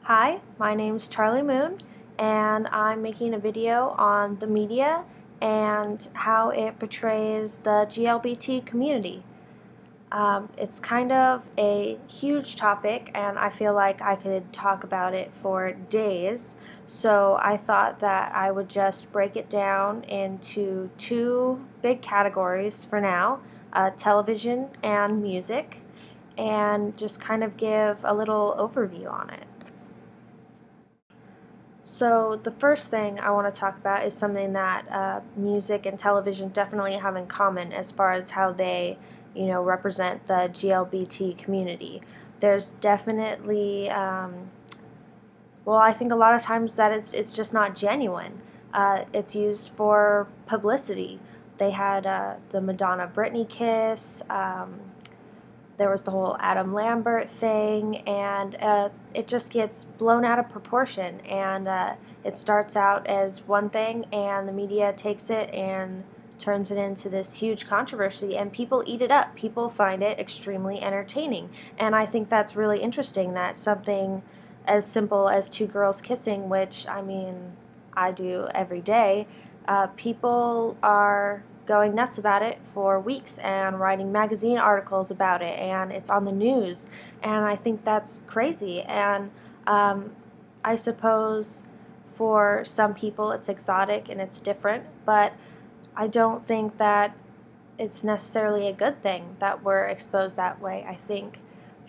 Hi, my name's Charlie Moon, and I'm making a video on the media and how it portrays the GLBT community. It's kind of a huge topic, and I feel like I could talk about it for days, so I thought that I would just break it down into two big categories for now, television and music, and just kind of give a little overview on it. So the first thing I want to talk about is something that music and television definitely have in common as far as how they, represent the GLBT community. There's definitely, well, I think a lot of times that it's just not genuine. It's used for publicity. They had the Madonna Britney kiss. There was the whole Adam Lambert thing, and it just gets blown out of proportion, and it starts out as one thing, and the media takes it and turns it into this huge controversy, and people eat it up. People find it extremely entertaining, and I think that's really interesting that something as simple as two girls kissing, which, I mean, I do every day, people are going nuts about it for weeks and writing magazine articles about it, and it's on the news, and I think that's crazy. And I suppose for some people it's exotic and it's different, but I don't think that it's necessarily a good thing that we're exposed that way. I think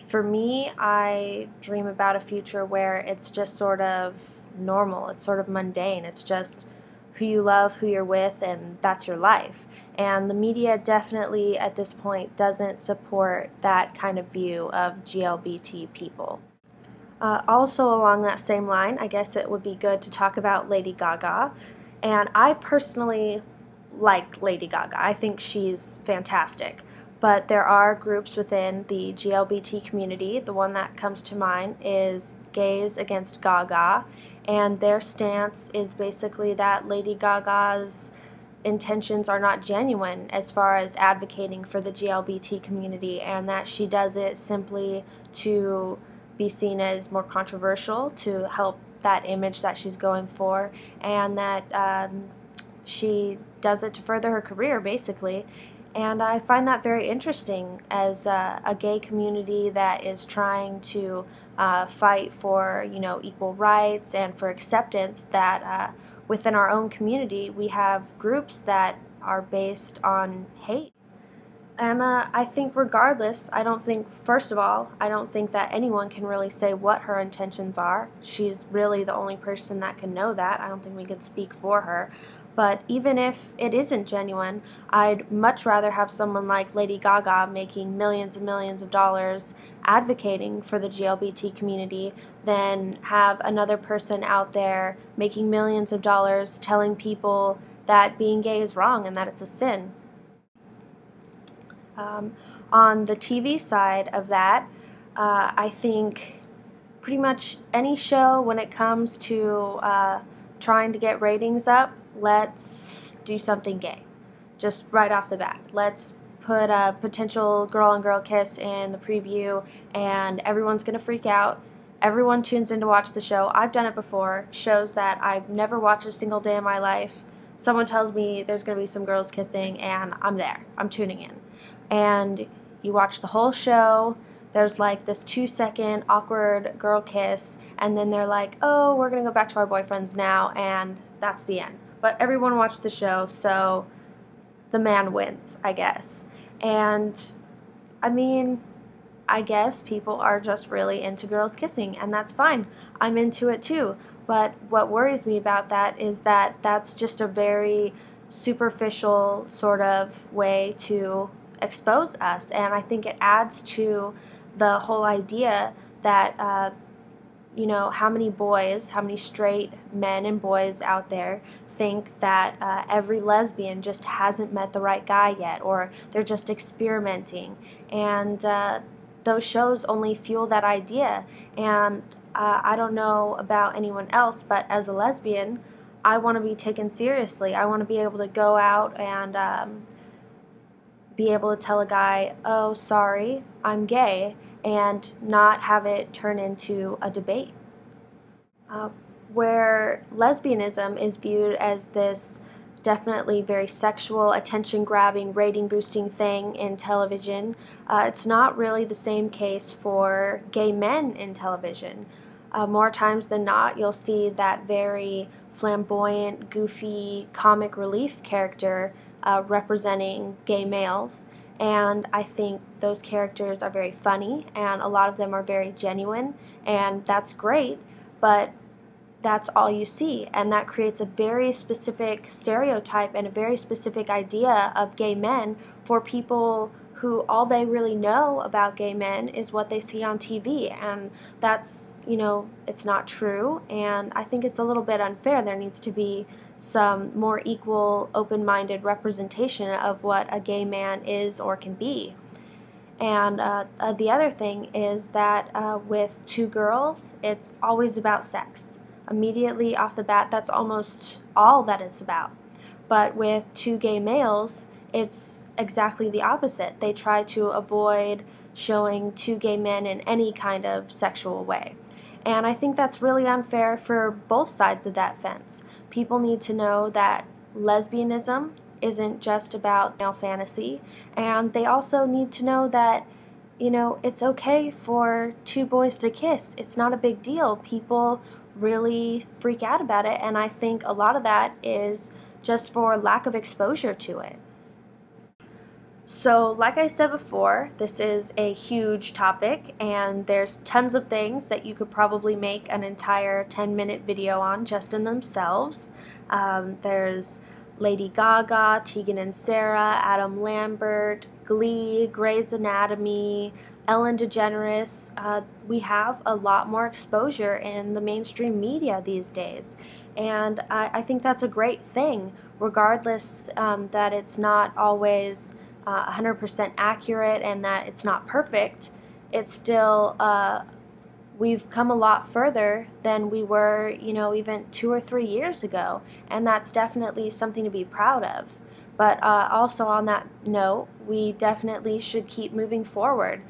for me, I dream about a future where it's just sort of normal, it's sort of mundane, it's just who you love, who you're with, and that's your life. And the media definitely at this point doesn't support that kind of view of GLBT people. Also along that same line, I guess it would be good to talk about Lady Gaga. And I personally like Lady Gaga. I think she's fantastic. But there are groups within the GLBT community. The one that comes to mind is Gays Against Gaga, and their stance is basically that Lady Gaga's intentions are not genuine as far as advocating for the GLBT community, and that she does it simply to be seen as more controversial, to help that image that she's going for, and that she does it to further her career, basically. And I find that very interesting as a gay community that is trying to fight for, equal rights and for acceptance, that within our own community we have groups that are based on hate. And I think regardless, first of all, I don't think that anyone can really say what her intentions are. She's really the only person that can know that. I don't think we can speak for her. But even if it isn't genuine, I'd much rather have someone like Lady Gaga making millions and millions of dollars advocating for the GLBT community than have another person out there making millions of dollars telling people that being gay is wrong and that it's a sin. On the TV side of that, I think pretty much any show when it comes to trying to get ratings up, let's do something gay. Just right off the bat. Let's put a potential girl-on-girl kiss in the preview, and everyone's going to freak out. Everyone tunes in to watch the show. I've done it before. Shows that I've never watched a single day in my life. Someone tells me there's going to be some girls kissing, and I'm there. I'm tuning in. And you watch the whole show. There's like this 2-second awkward girl kiss, and then they're like, oh, we're going to go back to our boyfriends now, and that's the end. But everyone watched the show, so the man wins, I guess. And I mean, I guess people are just really into girls kissing, and that's fine. I'm into it too. But what worries me about that is that that's just a very superficial sort of way to expose us, and I think it adds to the whole idea that how many straight men and boys out there think that every lesbian just hasn't met the right guy yet, or they're just experimenting, and those shows only fuel that idea. And I don't know about anyone else, but as a lesbian, I want to be taken seriously. I want to be able to go out and be able to tell a guy, oh, sorry, I'm gay, and not have it turn into a debate. uh, where lesbianism is viewed as this definitely very sexual, attention-grabbing, rating-boosting thing in television. It's not really the same case for gay men in television. More times than not, you'll see that very flamboyant, goofy, comic relief character representing gay males. And I think those characters are very funny, and a lot of them are very genuine, and that's great, but that's all you see, and that creates a very specific stereotype and a very specific idea of gay men for people who all they really know about gay men is what they see on TV, and that's, it's not true, and I think it's a little bit unfair. There needs to be some more equal, open-minded representation of what a gay man is or can be. And the other thing is that with two girls, it's always about sex. Immediately off the bat, that's almost all that it's about. But with two gay males, it's exactly the opposite. They try to avoid showing two gay men in any kind of sexual way. And I think that's really unfair for both sides of that fence. People need to know that lesbianism isn't just about male fantasy, and they also need to know that, it's okay for two boys to kiss. It's not a big deal. People really freak out about it, and I think a lot of that is just for lack of exposure to it. So, like I said before, this is a huge topic, and there's tons of things that you could probably make an entire 10-minute video on just in themselves. There's Lady Gaga, Tegan and Sarah, Adam Lambert, Glee, Grey's Anatomy, Ellen DeGeneres. We have a lot more exposure in the mainstream media these days, and I think that's a great thing, regardless that it's not always 100% accurate and that it's not perfect. It's still, we've come a lot further than we were, even 2 or 3 years ago, and that's definitely something to be proud of. But also on that note, we definitely should keep moving forward,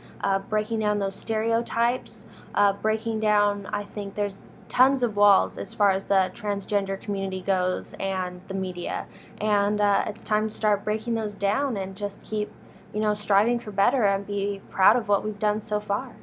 breaking down those stereotypes, breaking down, I think there's tons of walls as far as the transgender community goes and the media, and it's time to start breaking those down and just keep, striving for better and be proud of what we've done so far.